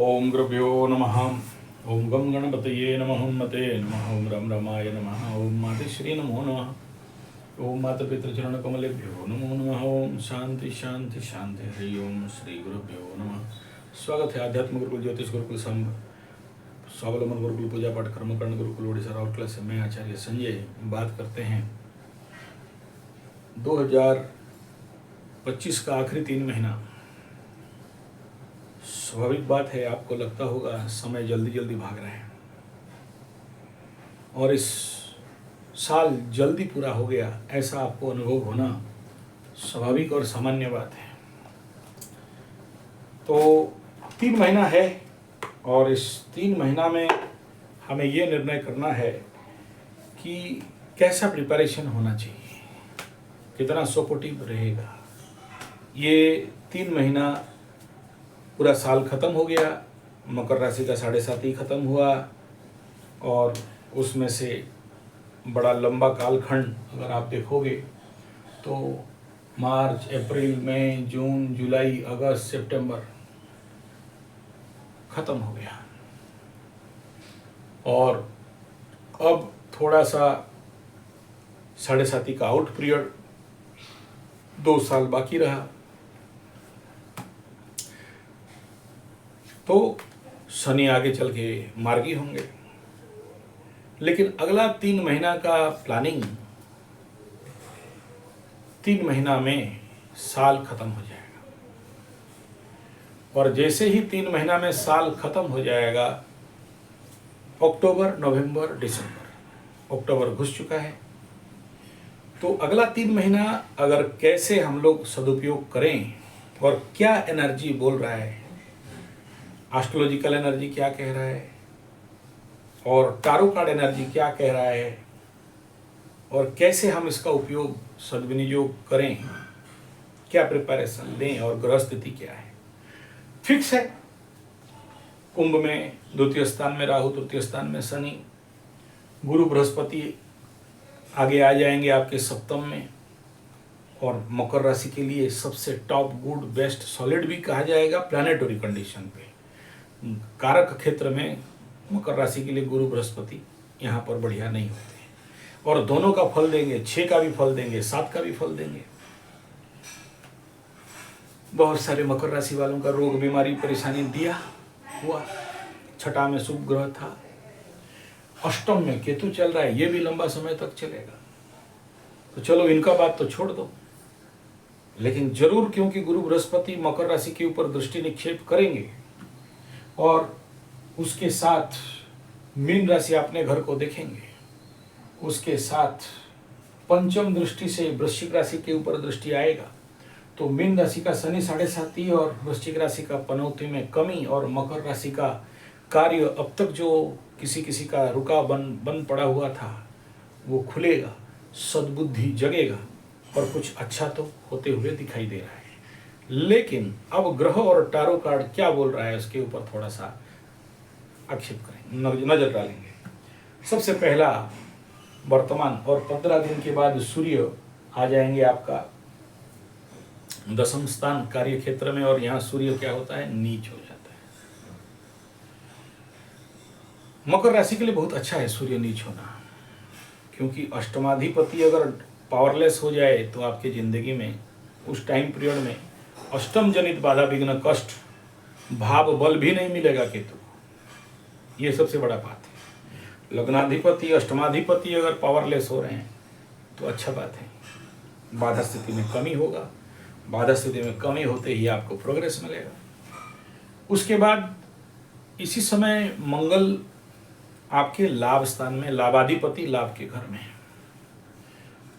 ओम गुरुभ्यो नमः। ओम गम गणपतये नमः। ओम मते नमः। ओम रम रमाय नमः। ओम मातश्री नमो नमः। ओम माता पितृचरण कमलेभ्यो नमो नमः। ओम शांति शांति शांति। हरि ओम श्री गुरुभ्यो नमः। स्वागत है आध्यात्म गुरुकुल ज्योतिष गुरुकुल संघ स्वावलंबन गुरुकुल पूजा पाठ कर्मकांड गुरुकुल ओडिशा राउरकेला से मैं आचार्य संजय बात करते हैं 2025 का आखिरी 3 महीना। स्वाभाविक बात है, आपको लगता होगा समय जल्दी जल्दी भाग रहा है और इस साल जल्दी पूरा हो गया, ऐसा आपको अनुभव होना स्वाभाविक और सामान्य बात है। तो 3 महीना है और इस 3 महीना में हमें ये निर्णय करना है कि कैसा प्रिपरेशन होना चाहिए, कितना सपोर्टिव रहेगा। ये 3 महीना पूरा साल खत्म हो गया, मकर राशि का 7.5 खत्म हुआ और उसमें से बड़ा लंबा कालखंड अगर आप देखोगे तो मार्च, अप्रैल, मई, जून, जुलाई, अगस्त, सितंबर खत्म हो गया और अब थोड़ा सा 7.5 का आउट पीरियड 2 साल बाकी रहा। तो शनि आगे चल के मार्गी होंगे, लेकिन अगला 3 महीना का प्लानिंग 3 महीना में साल खत्म हो जाएगा और जैसे ही 3 महीना में साल खत्म हो जाएगा, अक्टूबर, नवंबर, दिसंबर, अक्टूबर घुस चुका है। तो अगला 3 महीना अगर कैसे हम लोग सदुपयोग करें और क्या एनर्जी बोल रहा है, एस्ट्रोलॉजिकल एनर्जी क्या कह रहा है और टारो कार्ड एनर्जी क्या कह रहा है और कैसे हम इसका उपयोग सद्विनियोग करें, क्या प्रिपरेशन लें और ग्रह स्थिति क्या है। फिक्स है, कुंभ में द्वितीय स्थान में राहु, तृतीय स्थान में शनि, गुरु बृहस्पति आगे आ जाएंगे आपके सप्तम में और मकर राशि के लिए सबसे टॉप, गुड, बेस्ट, सॉलिड भी कहा जाएगा प्लानेटरी कंडीशन पे। कारक क्षेत्र में मकर राशि के लिए गुरु बृहस्पति यहाँ पर बढ़िया नहीं होते हैं और दोनों का फल देंगे, 6 का भी फल देंगे, 7 का भी फल देंगे। बहुत सारे मकर राशि वालों का रोग, बीमारी, परेशानी दिया हुआ। 6 में शुभ ग्रह था, अष्टम में केतु चल रहा है, ये भी लंबा समय तक चलेगा। तो चलो इनका बात तो छोड़ दो, लेकिन जरूर क्योंकि गुरु बृहस्पति मकर राशि के ऊपर दृष्टि निक्षेप करेंगे और उसके साथ मीन राशि अपने घर को देखेंगे, उसके साथ पंचम दृष्टि से वृश्चिक राशि के ऊपर दृष्टि आएगा। तो मीन राशि का शनि 7.5 और वृश्चिक राशि का पनौती में कमी और मकर राशि का कार्य अब तक जो किसी का रुका बंद पड़ा हुआ था वो खुलेगा, सद्बुद्धि जगेगा और कुछ अच्छा तो होते हुए दिखाई दे रहा है। लेकिन अब ग्रह और टारो कार्ड क्या बोल रहा है उसके ऊपर थोड़ा सा आक्षेप करेंगे, नजर डालेंगे। सबसे पहला, वर्तमान और 15 दिन के बाद सूर्य आ जाएंगे आपका 10वें स्थान कार्य क्षेत्र में और यहाँ सूर्य क्या होता है, नीच हो जाता है। मकर राशि के लिए बहुत अच्छा है सूर्य नीच होना, क्योंकि अष्टमाधिपति अगर पावरलेस हो जाए तो आपके जिंदगी में उस टाइम पीरियड में अष्टम जनित बाधा, विघ्न, कष्ट, भाव, बल भी नहीं मिलेगा केतु। ये सबसे बड़ा बात है। लग्नाधिपति, अष्टमाधिपति अगर पावरलेस हो रहे हैं तो अच्छा बात है। बाधा स्थिति में कमी होगा, बाधा स्थिति में कमी होते ही आपको प्रोग्रेस मिलेगा। उसके बाद इसी समय मंगल आपके लाभ स्थान में, लाभाधिपति लाभ के घर में है।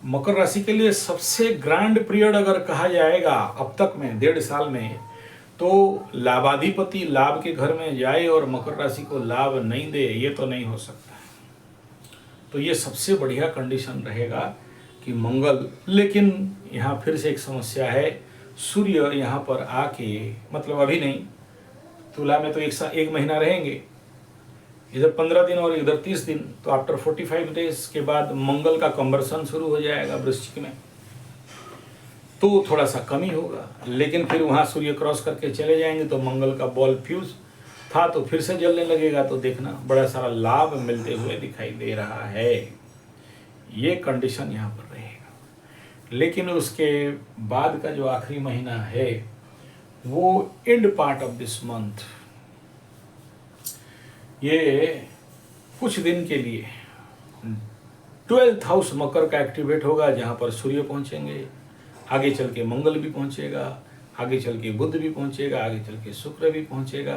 मकर राशि के लिए सबसे ग्रैंड पीरियड अगर कहा जाएगा अब तक में 1.5 साल में, तो लाभाधिपति लाभ के घर में जाए और मकर राशि को लाभ नहीं दे, ये तो नहीं हो सकता है। तो ये सबसे बढ़िया कंडीशन रहेगा कि मंगल, लेकिन यहाँ फिर से एक समस्या है, सूर्य यहाँ पर आके, मतलब अभी नहीं, तुला में तो एक महीना रहेंगे, इधर 15 दिन और इधर 30 दिन, तो आफ्टर 45 डेज के बाद मंगल का कन्वर्सन शुरू हो जाएगा वृश्चिक में, तो थोड़ा सा कमी होगा। लेकिन फिर वहाँ सूर्य क्रॉस करके चले जाएंगे तो मंगल का बॉल फ्यूज था तो फिर से जलने लगेगा, तो देखना बड़ा सारा लाभ मिलते हुए दिखाई दे रहा है। ये कंडीशन यहाँ पर रहेगा। लेकिन उसके बाद का जो आखिरी महीना है वो and part of this month, ये कुछ दिन के लिए 12th हाउस मकर का एक्टिवेट होगा, जहाँ पर सूर्य पहुँचेंगे, आगे चल के मंगल भी पहुँचेगा, आगे चल के बुध भी पहुँचेगा, आगे चल के शुक्र भी पहुँचेगा।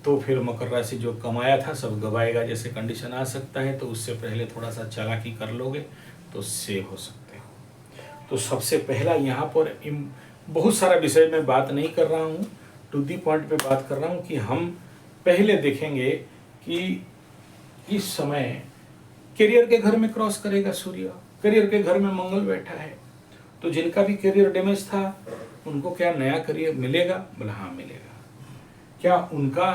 तो फिर मकर राशि जो कमाया था सब गवाएगा जैसे कंडीशन आ सकता है। तो उससे पहले थोड़ा सा चालाकी कर लोगे तो सेव हो सकते हो। तो सबसे पहला यहाँ पर बहुत सारा विषय में बात नहीं कर रहा हूँ, टू दी पॉइंट पे बात कर रहा हूँ कि हम पहले देखेंगे कि इस समय करियर के घर में क्रॉस करेगा सूर्य, करियर के घर में मंगल बैठा है। तो जिनका भी करियर डैमेज था उनको क्या नया करियर मिलेगा? बोला हाँ मिलेगा। क्या उनका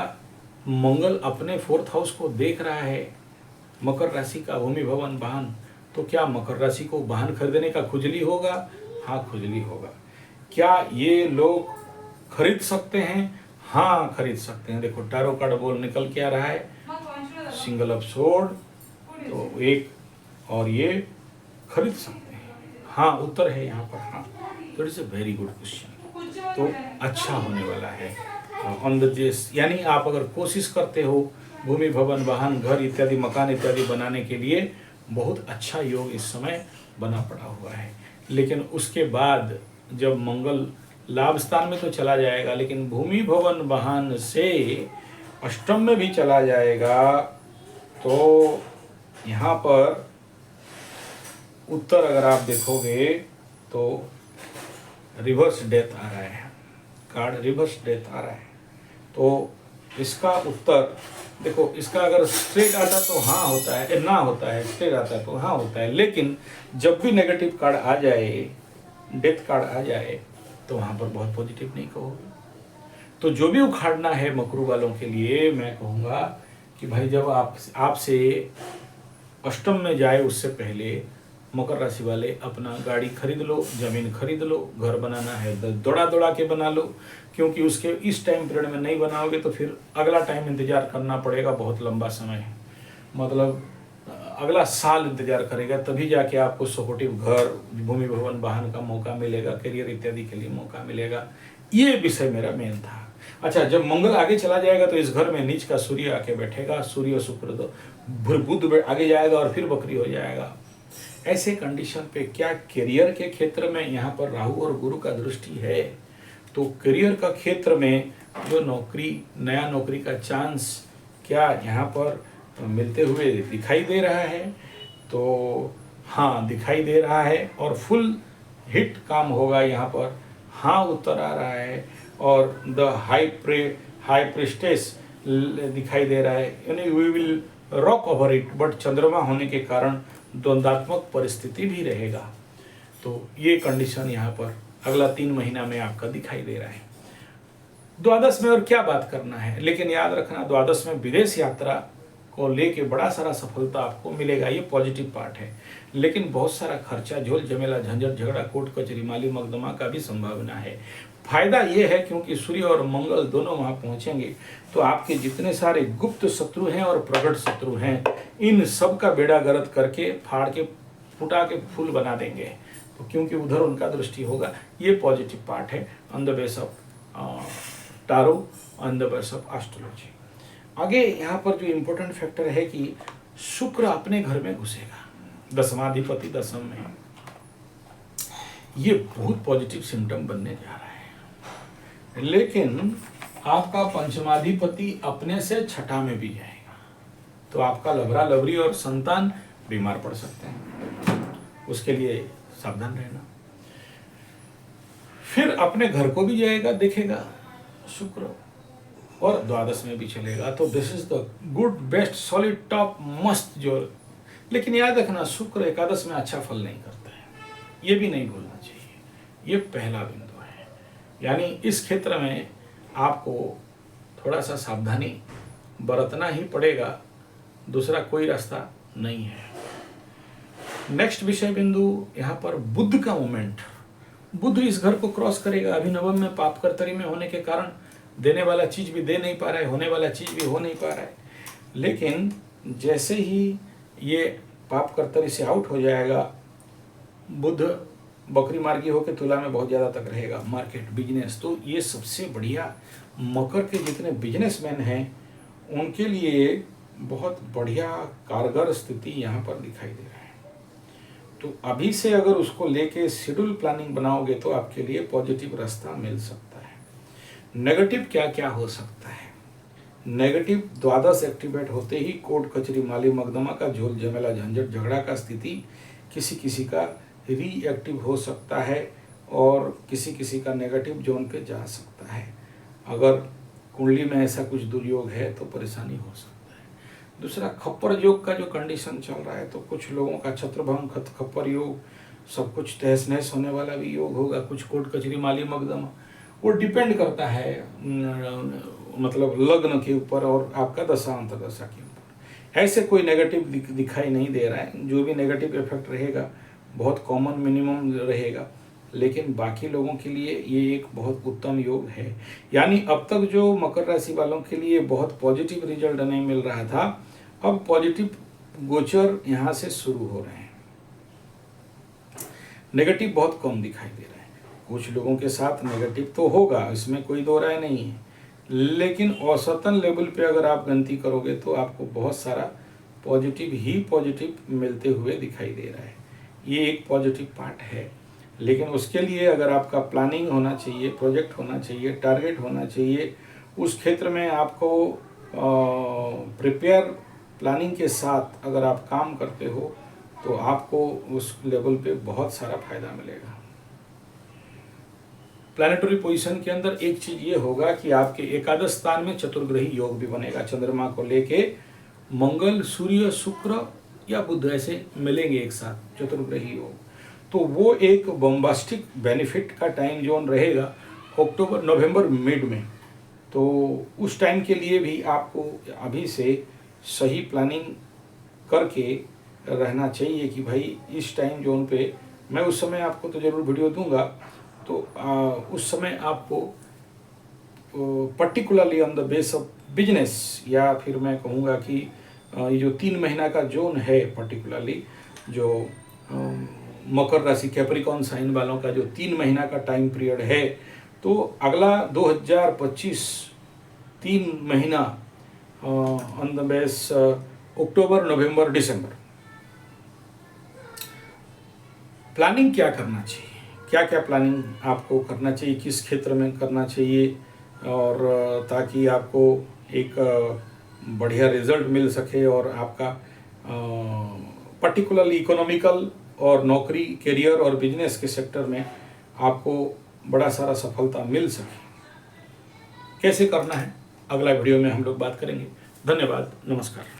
मंगल अपने 4th हाउस को देख रहा है, मकर राशि का भूमि भवन वाहन, तो क्या मकर राशि को वाहन खरीदने का खुजली होगा? हाँ खुजली होगा। क्या ये लोग खरीद सकते हैं? हाँ खरीद सकते हैं। देखो टैरो कार्ड बोल निकल के आ रहा है, सिंगल ऑफ सोर्ड, तो एक और ये खरीद सकते हैं। हाँ उत्तर है यहाँ पर हाँ। तो it's a very good question, तो अच्छा होने वाला है ऑन द जेस। यानी आप अगर कोशिश करते हो भूमि भवन वाहन घर इत्यादि मकान इत्यादि बनाने के लिए, बहुत अच्छा योग इस समय बना पड़ा हुआ है। लेकिन उसके बाद जब मंगल लाभ स्थान में तो चला जाएगा, लेकिन भूमि भवन वाहन से अष्टम में भी चला जाएगा, तो यहाँ पर उत्तर अगर आप देखोगे तो रिवर्स डेथ आ रहा है, कार्ड रिवर्स डेथ आ रहा है। तो इसका उत्तर देखो, इसका अगर स्ट्रेट आता तो हाँ होता है, ना होता है, स्ट्रेट आता है तो हाँ होता है। लेकिन जब भी नेगेटिव कार्ड आ जाए, डेथ कार्ड आ जाए, तो वहाँ पर बहुत पॉजिटिव नहीं कहोगे। तो जो भी उखाड़ना है मकरू वालों के लिए मैं कहूँगा कि भाई जब आपसे अष्टम में जाए उससे पहले मकर राशि वाले अपना गाड़ी खरीद लो, जमीन खरीद लो, घर बनाना है दौड़ा दौड़ा के बना लो, क्योंकि उसके इस टाइम पीरियड में नहीं बनाओगे तो फिर अगला टाइम इंतजार करना पड़ेगा, बहुत लंबा समय है, मतलब अगला साल इंतजार करेगा, तभी जाके आपको सपोर्टिव घर भूमि भवन वाहन का मौका मिलेगा, करियर इत्यादि के लिए मौका मिलेगा। ये विषय मेरा मेन था। अच्छा, जब मंगल आगे चला जाएगा तो इस घर में नीच का सूर्य आके बैठेगा, सूर्य शुक्र तो बुध आगे जाएगा और फिर बकरी हो जाएगा। ऐसे कंडीशन पे क्या करियर के क्षेत्र में यहाँ पर राहु और गुरु का दृष्टि है, तो करियर का क्षेत्र में जो नौकरी, नया नौकरी का चांस क्या यहाँ पर मिलते हुए दिखाई दे रहा है? तो हाँ दिखाई दे रहा है, और फुल हिट काम होगा यहाँ पर, हाँ उत्तर आ रहा है। और द हाई प्रेस्टेस दिखाई दे रहा है, यानी we will rock over it, but चंद्रमा होने के कारण द्वंद्वात्मक परिस्थिति भी रहेगा। तो ये कंडीशन यहाँ पर अगला 3 महीना में आपका दिखाई दे रहा है। द्वादश में और क्या बात करना है, लेकिन याद रखना द्वादश में विदेश यात्रा को लेके बड़ा सारा सफलता आपको मिलेगा, ये पॉजिटिव पार्ट है। लेकिन बहुत सारा खर्चा, झोल झमेला, झंझट झगड़ा, कोर्ट कचहरी, माली मकदमा का भी संभावना है। फायदा ये है क्योंकि सूर्य और मंगल दोनों वहाँ पहुँचेंगे, तो आपके जितने सारे गुप्त शत्रु हैं और प्रकट शत्रु हैं, इन सब का बेड़ा गर्द करके फाड़ के फुटा के फूल बना देंगे। तो क्योंकि उधर उनका दृष्टि होगा, ये पॉजिटिव पार्ट है on the base of tarot, on the base of astrology. आगे यहाँ पर जो इम्पोर्टेंट फैक्टर है कि शुक्र अपने घर में घुसेगा, दशमाधिपति दशम में, ये बहुत पॉजिटिव सिम्टम बनने जा रहा है। लेकिन आपका पंचमाधिपति अपने से छठा में भी जाएगा, तो आपका लवरा लवरी और संतान बीमार पड़ सकते हैं, उसके लिए सावधान रहना। फिर अपने घर को भी जाएगा, देखेगा शुक्र, और द्वादश में भी चलेगा। तो this is the good best solid top मस्त जो। लेकिन याद रखना शुक्र एकादश में अच्छा फल नहीं करता है, ये भी नहीं भूलना चाहिए, ये पहला बिंदु है। यानी इस क्षेत्र में आपको थोड़ा सा सावधानी बरतना ही पड़ेगा, दूसरा कोई रास्ता नहीं है। नेक्स्ट विषय बिंदु यहाँ पर बुध का मूवमेंट। बुध इस घर को क्रॉस करेगा, अभी नवम में पाप कर्तरी में होने के कारण देने वाला चीज़ भी दे नहीं पा रहा है, होने वाला चीज़ भी हो नहीं पा रहा है। लेकिन जैसे ही ये पाप कर्तरी से आउट हो जाएगा, बुध बकरी मार्गी होकर तुला में बहुत ज़्यादा तक रहेगा मार्केट बिजनेस, तो ये सबसे बढ़िया मकर के जितने बिजनेसमैन हैं उनके लिए बहुत बढ़िया कारगर स्थिति यहाँ पर दिखाई दे रहा है। तो अभी से अगर उसको लेके शेड्यूल प्लानिंग बनाओगे तो आपके लिए पॉजिटिव रास्ता मिल सकता है। नेगेटिव क्या क्या हो सकता है? नेगेटिव द्वादश एक्टिवेट होते ही कोर्ट कचहरी माली मकदमा का झोल झमेला झंझट झगड़ा का स्थिति किसी किसी का रीएक्टिव हो सकता है और किसी किसी का नेगेटिव जोन पे जा सकता है। अगर कुंडली में ऐसा कुछ दुर्योग है तो परेशानी हो सकता है। दूसरा, खप्पर योग का जो कंडीशन चल रहा है तो कुछ लोगों का छत्रभंग खप्पर योग, सब कुछ तहस नहस होने वाला भी योग होगा, कुछ कोर्ट कचहरी माली मकदमा। वो डिपेंड करता है मतलब लग्न के ऊपर और आपका दशा अंतर्दशा के ऊपर। ऐसे कोई नेगेटिव दिखाई नहीं दे रहा है। जो भी नेगेटिव इफेक्ट रहेगा बहुत कॉमन मिनिमम रहेगा, लेकिन बाकी लोगों के लिए ये एक बहुत उत्तम योग है। यानी अब तक जो मकर राशि वालों के लिए बहुत पॉजिटिव रिजल्ट नहीं मिल रहा था, अब पॉजिटिव गोचर यहाँ से शुरू हो रहे हैं। नेगेटिव बहुत कम दिखाई दे रहा है। कुछ लोगों के साथ नेगेटिव तो होगा, इसमें कोई दो राय नहीं है, लेकिन औसतन लेवल पे अगर आप गिनती करोगे तो आपको बहुत सारा पॉजिटिव ही पॉजिटिव मिलते हुए दिखाई दे रहा है। ये एक पॉजिटिव पार्ट है। लेकिन उसके लिए अगर आपका प्लानिंग होना चाहिए, प्रोजेक्ट होना चाहिए, टारगेट होना चाहिए, उस क्षेत्र में आपको प्रिपेयर प्लानिंग के साथ अगर आप काम करते हो तो आपको उस लेवल पे बहुत सारा फायदा मिलेगा। प्लानिटरी पोजीशन के अंदर एक चीज ये होगा कि आपके एकादश स्थान में चतुर्ग्रही योग भी बनेगा। चंद्रमा को लेके मंगल, सूर्य, शुक्र या बुध ऐसे मिलेंगे एक साथ चतुर्ग्रही योग, तो वो एक बॉम्बास्टिक बेनिफिट का टाइम जोन रहेगा अक्टूबर नवंबर मिड में। तो उस टाइम के लिए भी आपको अभी से सही प्लानिंग करके रहना चाहिए कि भाई इस टाइम जोन पे मैं उस समय आपको तो ज़रूर वीडियो दूंगा, तो उस समय आपको particularly on the base of business, या फिर मैं कहूँगा कि ये जो 3 महीना का जोन है पर्टिकुलरली जो मकर राशि कैप्रिकॉर्न साइन वालों का जो 3 महीना का टाइम पीरियड है, तो अगला 2025 3 महीना on the base October, November, December planning क्या करना चाहिए, क्या क्या प्लानिंग आपको करना चाहिए, किस क्षेत्र में करना चाहिए, और ताकि आपको एक बढ़िया रिजल्ट मिल सके और आपका पर्टिकुलरली इकोनॉमिकल और नौकरी, करियर और बिजनेस के सेक्टर में आपको बड़ा सारा सफलता मिल सके। कैसे करना है अगला वीडियो में हम लोग बात करेंगे। धन्यवाद, नमस्कार।